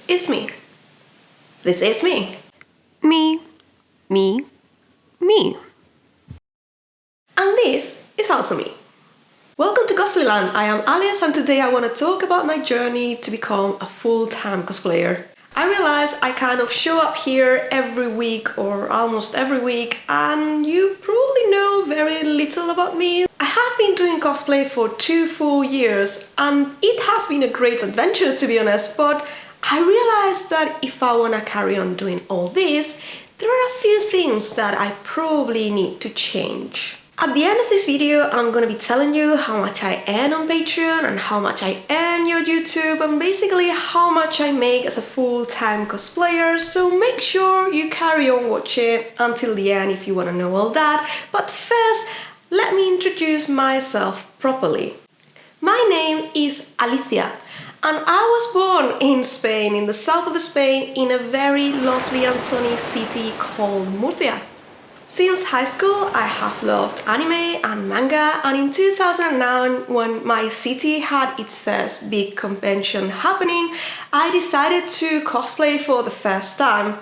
is me. This is me. Me, me, me. And this is also me. Welcome to Cosplayland. I am Alice and today I want to talk about my journey to become a full-time cosplayer. I realize I kind of show up here every week or almost every week and you probably know very little about me. I have been doing cosplay for 2 full years and it has been a great adventure, to be honest, but I realized that if I want to carry on doing all this, there are a few things that I probably need to change. At the end of this video, I'm going to be telling you how much I earn on Patreon and how much I earn on YouTube and basically how much I make as a full-time cosplayer, so make sure you carry on watching until the end if you want to know all that. But first, let me introduce myself properly. My name is Alicia and I was born in Spain, in the south of Spain, in a very lovely and sunny city called Murcia. Since high school, I have loved anime and manga, and in 2009, when my city had its first big convention happening, I decided to cosplay for the first time.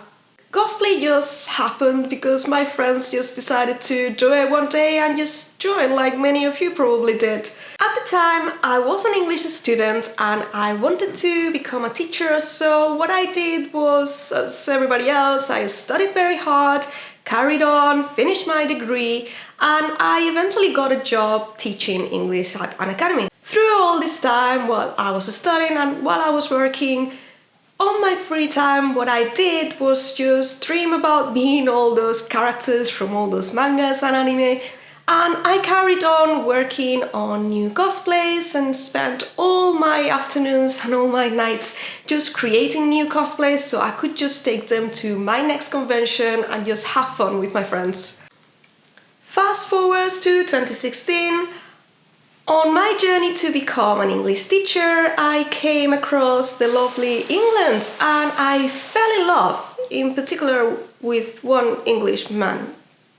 Cosplay just happened because my friends just decided to do it one day and just join, like many of you probably did. At the time, I was an English student and I wanted to become a teacher, so what I did was, as everybody else, I studied very hard, carried on, finished my degree, and I eventually got a job teaching English at an academy. Through all this time, while I was studying and while I was working, on my free time, what I did was just dream about being all those characters from all those mangas and anime, and I carried on working on new cosplays and spent all my afternoons and all my nights just creating new cosplays so I could just take them to my next convention and just have fun with my friends. Fast forward to 2016. On my journey to become an English teacher, I came across the lovely England and I fell in love, in particular with one English man,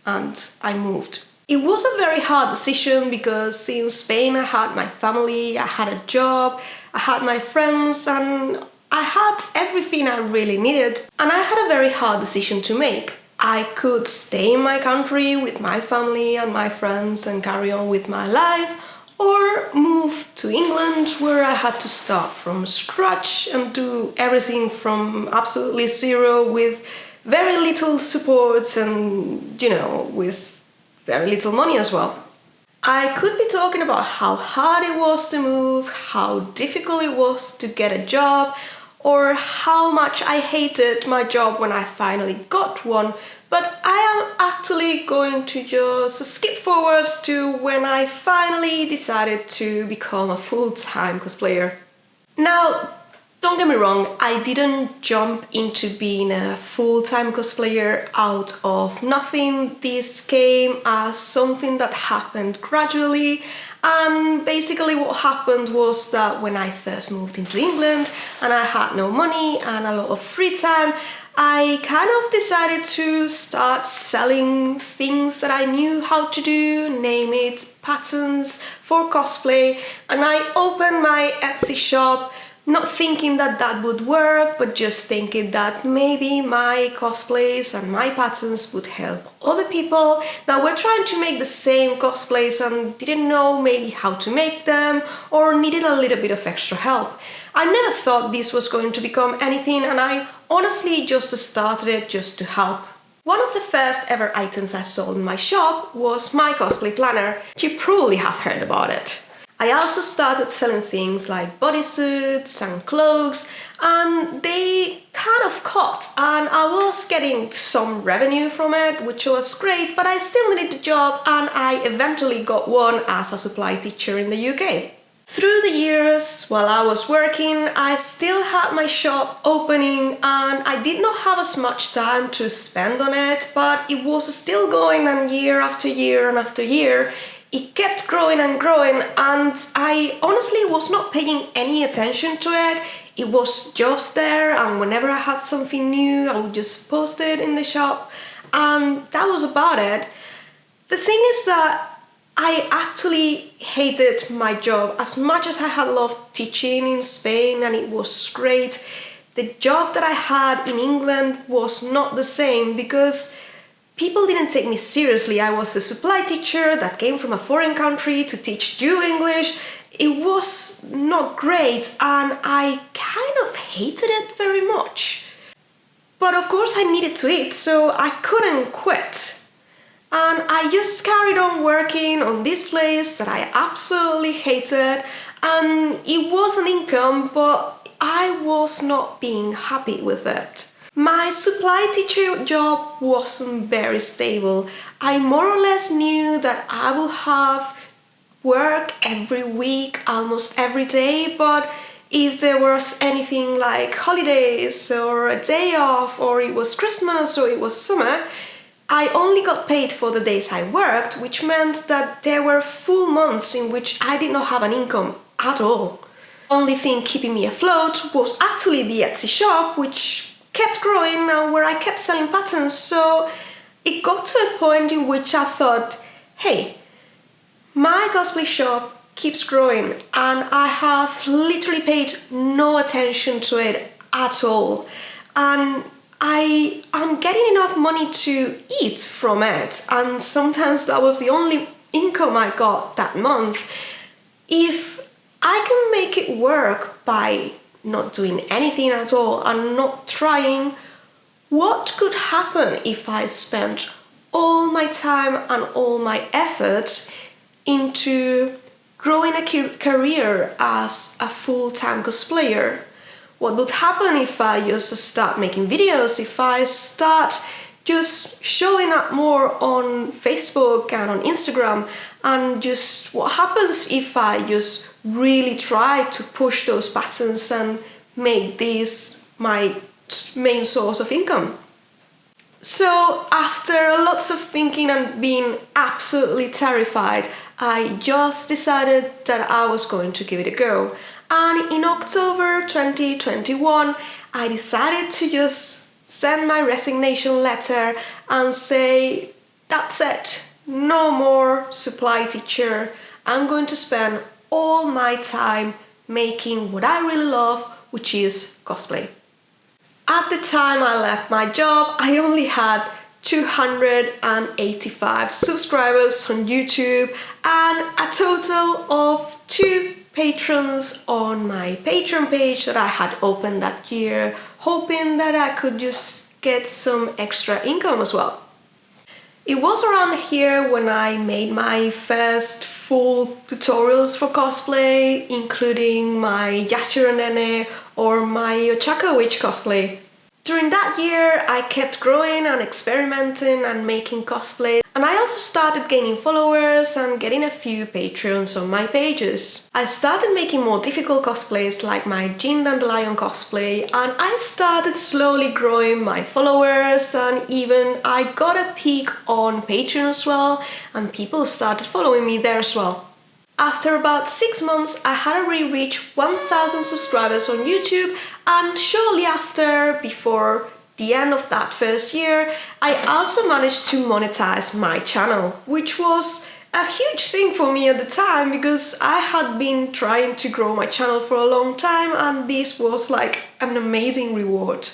and I moved. It was a very hard decision because in Spain I had my family, I had a job, I had my friends and I had everything I really needed, and I had a very hard decision to make. I could stay in my country with my family and my friends and carry on with my life, or move to England where I had to start from scratch and do everything from absolutely zero with very little support and, with very little money as well. I could be talking about how hard it was to move, how difficult it was to get a job, or how much I hated my job when I finally got one, but I am actually going to just skip forwards to when I finally decided to become a full-time cosplayer. Now, don't get me wrong, I didn't jump into being a full-time cosplayer out of nothing. This came as something that happened gradually, and basically what happened was that when I first moved into England and I had no money and a lot of free time, I kind of decided to start selling things that I knew how to do, name it patterns for cosplay, and I opened my Etsy shop, not thinking that that would work, but just thinking that maybe my cosplays and my patterns would help other people that were trying to make the same cosplays and didn't know maybe how to make them or needed a little bit of extra help. I never thought this was going to become anything, and I honestly just started it just to help. One of the first ever items I sold in my shop was my cosplay planner. You probably have heard about it. I also started selling things like bodysuits and cloaks, and they kind of caught, and I was getting some revenue from it, which was great, but I still needed a job, and I eventually got one as a supply teacher in the UK. Through the years, while I was working, I still had my shop opening and I did not have as much time to spend on it, but it was still going, and year after year and after year, it kept growing and growing, and I honestly was not paying any attention to it. It was just there, and whenever I had something new, I would just post it in the shop, and that was about it. The thing is that I actually hated my job. As much as I had loved teaching in Spain and it was great, the job that I had in England was not the same because people didn't take me seriously. I was a supply teacher that came from a foreign country to teach you English. It was not great and I kind of hated it very much. But of course I needed to eat, so I couldn't quit. And I just carried on working on this place that I absolutely hated, and it was an income, but I was not being happy with it. My supply teacher job wasn't very stable. I more or less knew that I would have work every week, almost every day, but if there was anything like holidays or a day off, or it was Christmas or it was summer, I only got paid for the days I worked, which meant that there were full months in which I did not have an income at all. Only thing keeping me afloat was actually the Etsy shop, which kept growing and where I kept selling patterns, so it got to a point in which I thought, hey, my cosplay shop keeps growing and I have literally paid no attention to it at all, and I am getting enough money to eat from it, and sometimes that was the only income I got that month. If I can make it work by not doing anything at all and not trying, what could happen if I spent all my time and all my efforts into growing a career as a full-time cosplayer? What would happen if I just start making videos, if I start just showing up more on Facebook and on Instagram, and just what happens if I just really try to push those patterns and make this my main source of income? So after lots of thinking and being absolutely terrified, I just decided that I was going to give it a go. And in October 2021, I decided to just send my resignation letter and say, that's it, no more supply teacher. I'm going to spend all my time making what I really love, which is cosplay. At the time I left my job, I only had 285 subscribers on YouTube and a total of 2 patrons on my Patreon page that I had opened that year, hoping that I could just get some extra income as well. It was around here when I made my first full tutorials for cosplay, including my Yashiro Nene or my Ochaka Witch cosplay. During that year, I kept growing and experimenting and making cosplay, and I also started gaining followers and getting a few patrons on my pages. I started making more difficult cosplays like my Jean Dandelion cosplay, and I started slowly growing my followers, and even I got a peak on Patreon as well, and people started following me there as well. After about 6 months, I had already reached 1,000 subscribers on YouTube, and shortly after, before the end of that first year, I also managed to monetize my channel, which was a huge thing for me at the time because I had been trying to grow my channel for a long time, and this was like an amazing reward.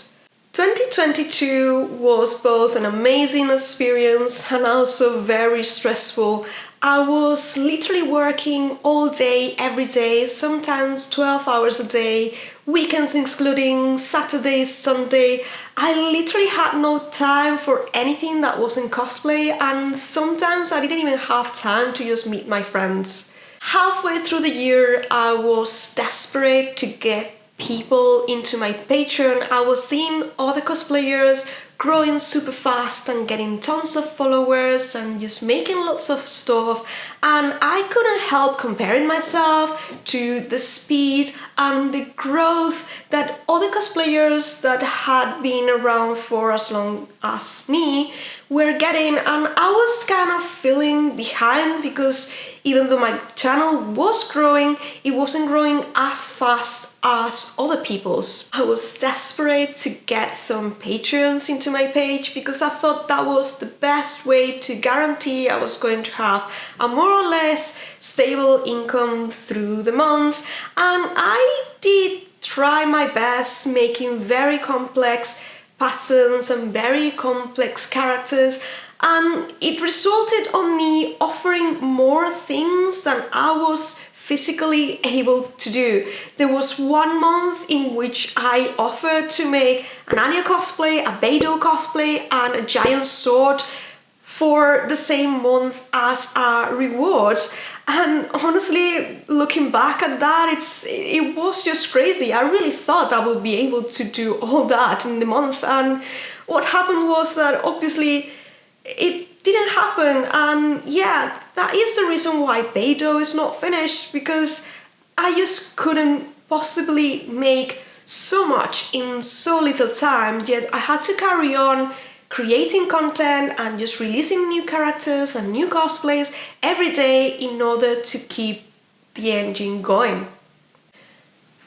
2022 was both an amazing experience and also very stressful. I was literally working all day, every day, sometimes 12 hours a day, weekends including Saturday, Sunday. I literally had no time for anything that wasn't cosplay, and sometimes I didn't even have time to just meet my friends. Halfway through the year, I was desperate to get people into my Patreon. I was seeing other cosplayers growing super fast and getting tons of followers and just making lots of stuff, and I couldn't help comparing myself to the speed and the growth that other cosplayers that had been around for as long as me were getting, and I was kind of feeling behind because even though my channel was growing, it wasn't growing as fast as other people's. I was desperate to get some patrons into my page because I thought that was the best way to guarantee I was going to have a more or less stable income through the months, and I did try my best making very complex patterns and very complex characters, and it resulted on me offering more things than I was physically able to do. There was 1 month in which I offered to make an Anya cosplay, a Beidou cosplay, and a giant sword for the same month as a reward. And honestly, looking back at that, it was just crazy. I really thought I would be able to do all that in the month, and what happened was that obviously it didn't happen. And yeah, that is the reason why Beidou is not finished, because I just couldn't possibly make so much in so little time, yet I had to carry on creating content and just releasing new characters and new cosplays every day in order to keep the engine going.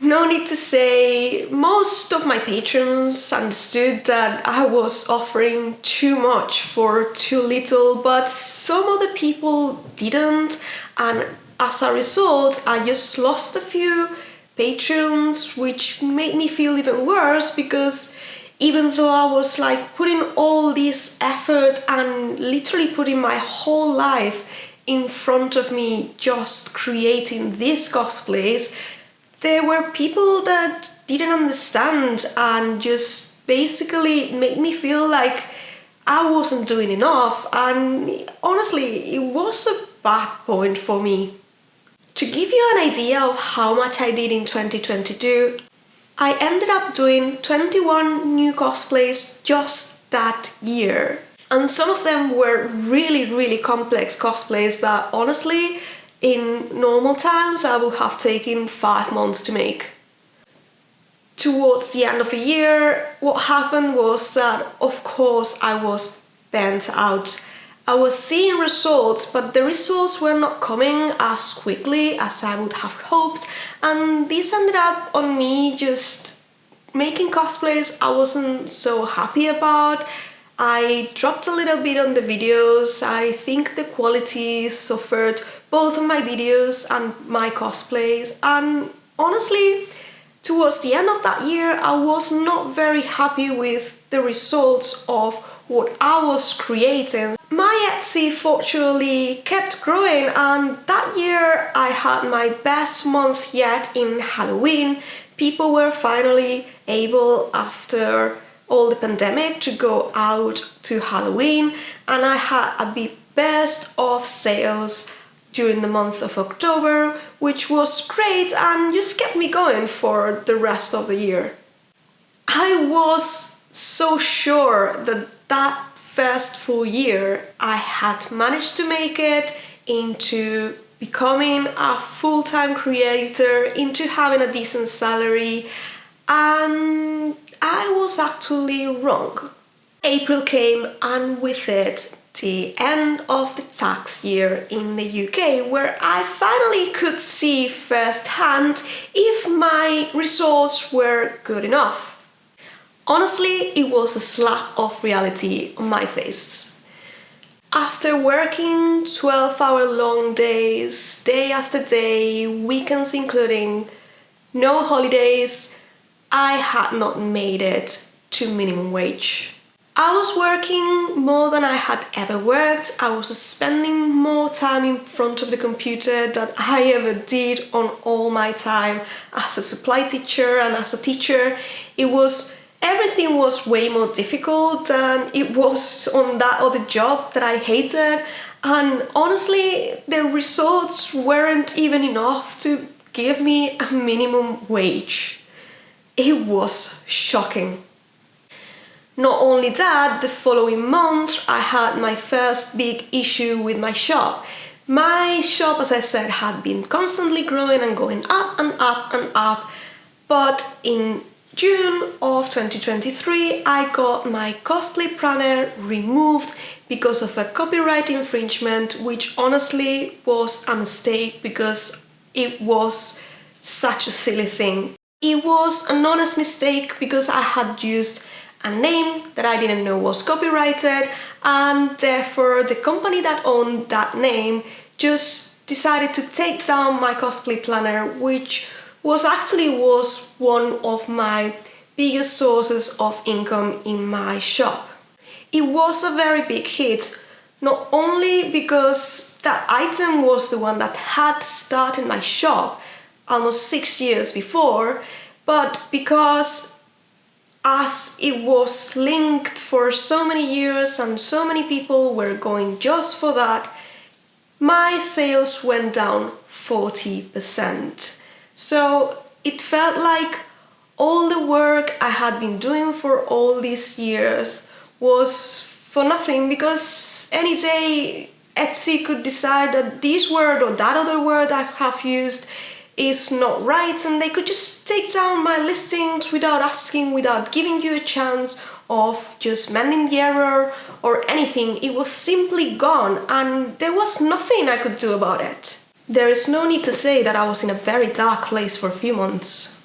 No need to say, most of my patrons understood that I was offering too much for too little, but some other people didn't, and as a result I just lost a few patrons, which made me feel even worse, because even though I was like putting all this effort and literally putting my whole life in front of me just creating these cosplays, there were people that didn't understand and just basically made me feel like I wasn't doing enough, and honestly, it was a bad point for me. To give you an idea of how much I did in 2022, I ended up doing 21 new cosplays just that year. And some of them were really complex cosplays that honestly, in normal times, I would have taken 5 months to make. Towards the end of the year, what happened was that, of course, I was burnt out. I was seeing results, but the results were not coming as quickly as I would have hoped, and this ended up on me just making cosplays I wasn't so happy about. I dropped a little bit on the videos. I think the quality suffered, both on my videos and my cosplays, and honestly, towards the end of that year, I was not very happy with the results of what I was creating. My Etsy fortunately kept growing, and that year I had my best month yet in Halloween. People were finally able, after all the pandemic, to go out to Halloween, and I had a bit best of sales during the month of October, which was great and just kept me going for the rest of the year. I was so sure that that first full year I had managed to make it into becoming a full-time creator, into having a decent salary, and I was actually wrong. April came, and with it the end of the tax year in the UK, where I finally could see firsthand if my results were good enough. Honestly, it was a slap of reality on my face. After working 12-hour long days, day after day, weekends including, no holidays, I had not made it to minimum wage. I was working more than I had ever worked. I was spending more time in front of the computer than I ever did on all my time as a supply teacher and as a teacher. Everything was way more difficult than it was on that other job that I hated, and honestly, the results weren't even enough to give me a minimum wage. It was shocking. Not only that, the following month I had my first big issue with my shop. My shop, as I said, had been constantly growing and going up and up and up, but in June of 2023, I got my cosplay planner removed because of a copyright infringement, which honestly was a mistake because it was such a silly thing. It was an honest mistake because I had used a name that I didn't know was copyrighted, and therefore the company that owned that name just decided to take down my cosplay planner, which was one of my biggest sources of income in my shop. It was a very big hit, not only because that item was the one that had started my shop almost 6 years before, but because as it was linked for so many years and so many people were going just for that, my sales went down 40%. So it felt like all the work I had been doing for all these years was for nothing, because any day Etsy could decide that this word or that other word I have used is not right, and they could just take down my listings without asking, without giving you a chance of just mending the error or anything. It was simply gone, and there was nothing I could do about it. There is no need to say that I was in a very dark place for a few months.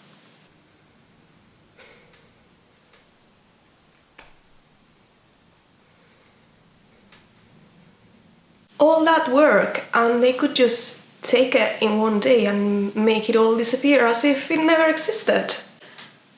All that work, and they could just take it in one day and make it all disappear as if it never existed.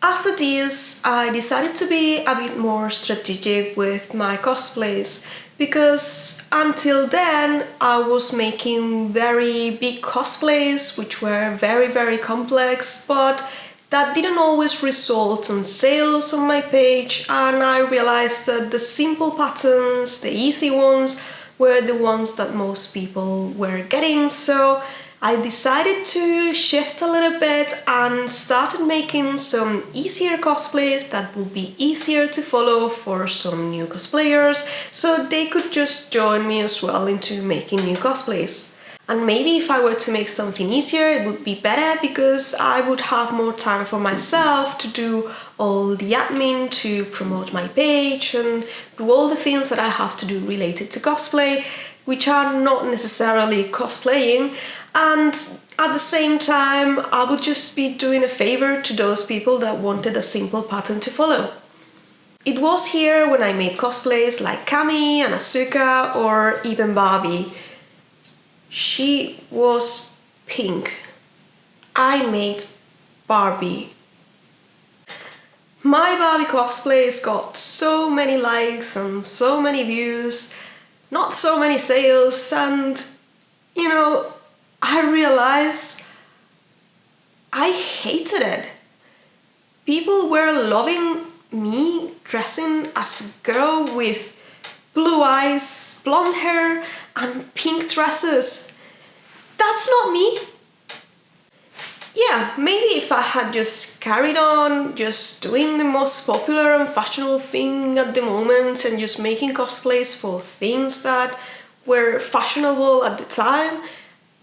After this, I decided to be a bit more strategic with my cosplays, because until then I was making very big cosplays which were very complex, but that didn't always result in sales on my page, and I realized that the simple patterns, the easy ones, were the ones that most people were getting. So I decided to shift a little bit and started making some easier cosplays that would be easier to follow for some new cosplayers, so they could just join me as well into making new cosplays. And maybe if I were to make something easier, it would be better, because I would have more time for myself to do all the admin, to promote my page and do all the things that I have to do related to cosplay, which are not necessarily cosplaying. And at the same time, I would just be doing a favor to those people that wanted a simple pattern to follow. It was here when I made cosplays like Cami and Asuka, or even Barbie. She was pink. I made Barbie. My Barbie cosplays got so many likes and so many views, not so many sales, and I realized I hated it. People were loving me dressing as a girl with blue eyes, blonde hair, and pink dresses. That's not me. Yeah, maybe if I had just carried on just doing the most popular and fashionable thing at the moment and just making cosplays for things that were fashionable at the time,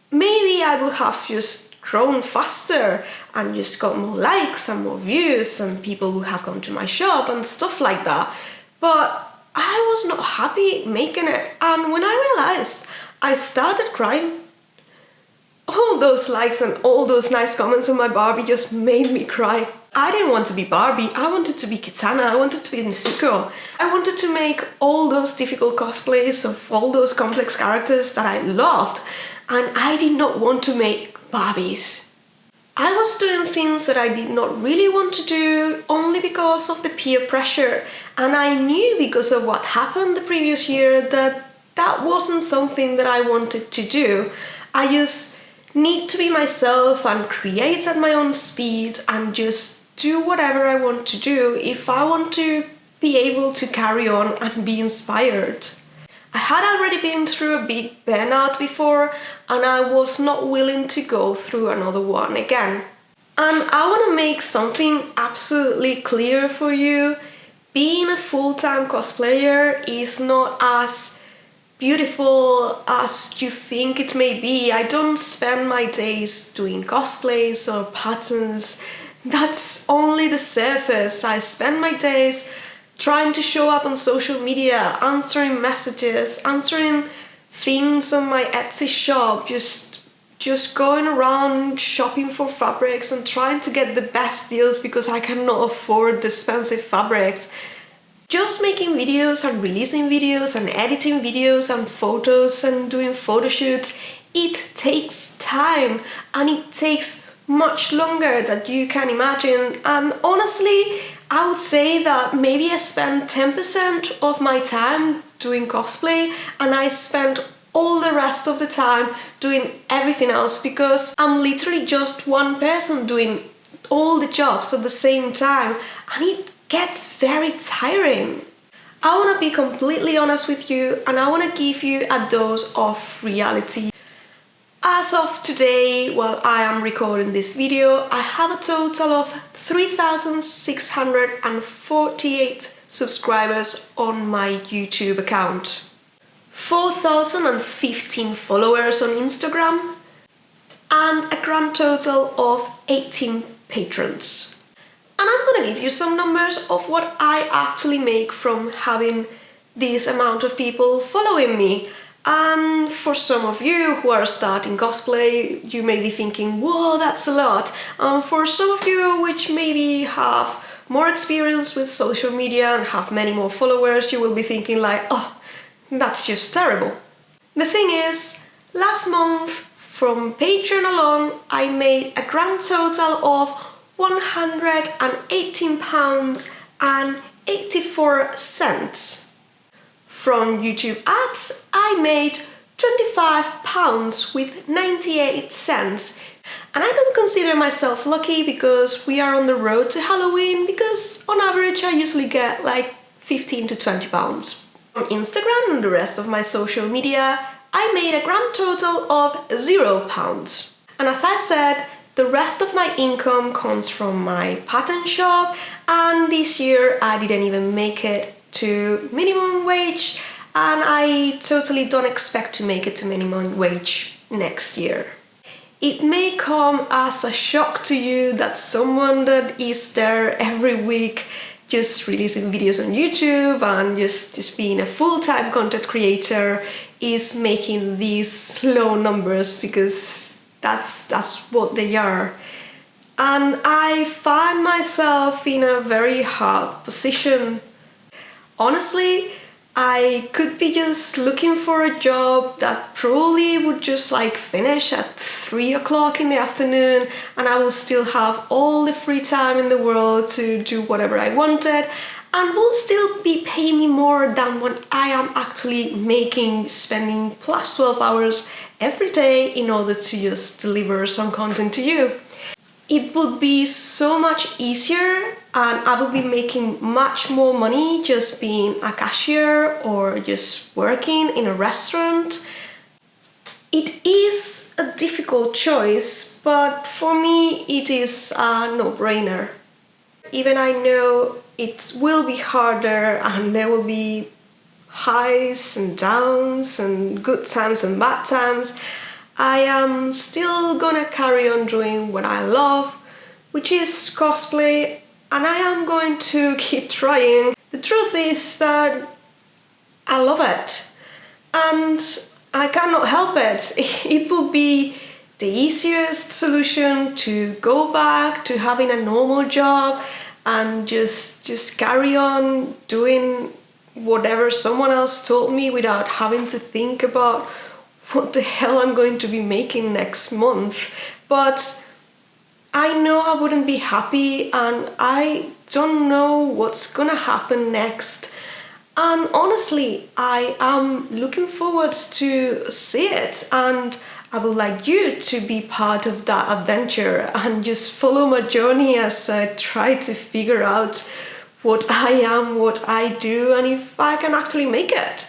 maybe I would have just grown faster and just got more likes and more views, and people would have come to my shop and stuff like that. But I was not happy making it, and when I realized, I started crying. All those likes and all those nice comments on my Barbie just made me cry. I didn't want to be Barbie, I wanted to be Kitana, I wanted to be Nezuko. I wanted to make all those difficult cosplays of all those complex characters that I loved, and I did not want to make Barbies. I was doing things that I did not really want to do only because of the peer pressure, and I knew because of what happened the previous year that that wasn't something that I wanted to do. I just need to be myself and create at my own speed and just do whatever I want to do if I want to be able to carry on and be inspired. I had already been through a big burnout before, and I was not willing to go through another one again. And I want to make something absolutely clear for you. Being a full-time cosplayer is not as beautiful as you think it may be. I don't spend my days doing cosplays or patterns. That's only the surface. I spend my days trying to show up on social media, answering messages, answering things on my Etsy shop, just going around shopping for fabrics and trying to get the best deals because I cannot afford the expensive fabrics. Just making videos and releasing videos and editing videos and photos and doing photo shoots, it takes time, and it takes much longer than you can imagine, and honestly, I would say that maybe I spend 10% of my time doing cosplay and I spend all the rest of the time doing everything else, because I'm literally just one person doing all the jobs at the same time, and it gets very tiring. I want to be completely honest with you, and I want to give you a dose of reality. As of today, while I am recording this video, I have a total of 3,648 subscribers on my YouTube account, 4,015 followers on Instagram, and a grand total of 18 patrons. And I'm gonna give you some numbers of what I actually make from having this amount of people following me. And for some of you who are starting cosplay, you may be thinking, whoa, that's a lot. For some of you which maybe have more experience with social media and have many more followers, you will be thinking like, oh, that's just terrible. The thing is, last month from Patreon alone, I made a grand total of £118.84. From YouTube ads, I made £25 with 98 cents. And I don't consider myself lucky because we are on the road to Halloween, because on average I usually get like 15 to £20. On Instagram and the rest of my social media, I made a grand total of £0. And as I said, the rest of my income comes from my pattern shop, and this year I didn't even make it to minimum wage, and I totally don't expect to make it to minimum wage next year. It may come as a shock to you that someone that is there every week just releasing videos on YouTube and just being a full-time content creator is making these low numbers, because that's what they are. And I find myself in a very hard position. Honestly, I could be just looking for a job that probably would just like finish at 3 o'clock in the afternoon, and I will still have all the free time in the world to do whatever I wanted, and will still be paying me more than what I am actually making, spending plus 12 hours every day in order to just deliver some content to you. It would be so much easier, and I would be making much more money just being a cashier or just working in a restaurant. It is a difficult choice, but for me it is a no-brainer. Even I know it will be harder and there will be highs and downs and good times and bad times, I am still gonna carry on doing what I love, which is cosplay, and I am going to keep trying. The truth is that I love it, and I cannot help it. It will be the easiest solution to go back to having a normal job and just carry on doing whatever someone else told me without having to think about what the hell I'm going to be making next month. But I know I wouldn't be happy, and I don't know what's gonna happen next. And honestly, I am looking forward to see it, and I would like you to be part of that adventure and just follow my journey as I try to figure out what I am, what I do, and if I can actually make it.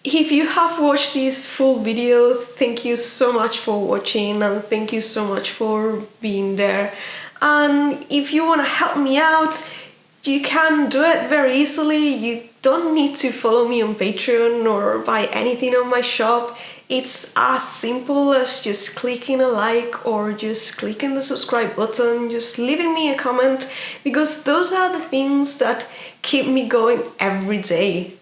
If you have watched this full video, thank you so much for watching, and thank you so much for being there. And if you want to help me out, you can do it very easily. You don't need to follow me on Patreon or buy anything on my shop. It's as simple as just clicking a like or just clicking the subscribe button, just leaving me a comment, because those are the things that keep me going every day.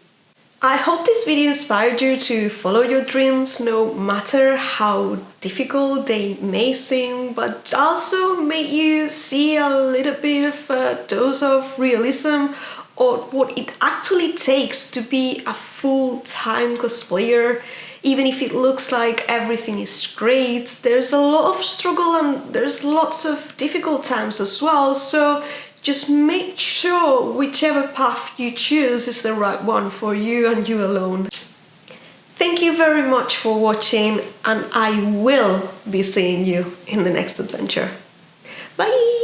I hope this video inspired you to follow your dreams, no matter how difficult they may seem, but also made you see a little bit of a dose of realism or what it actually takes to be a full-time cosplayer. Even if it looks like everything is great, there's a lot of struggle and there's lots of difficult times as well. So just make sure whichever path you choose is the right one for you and you alone. Thank you very much for watching, and I will be seeing you in the next adventure. Bye!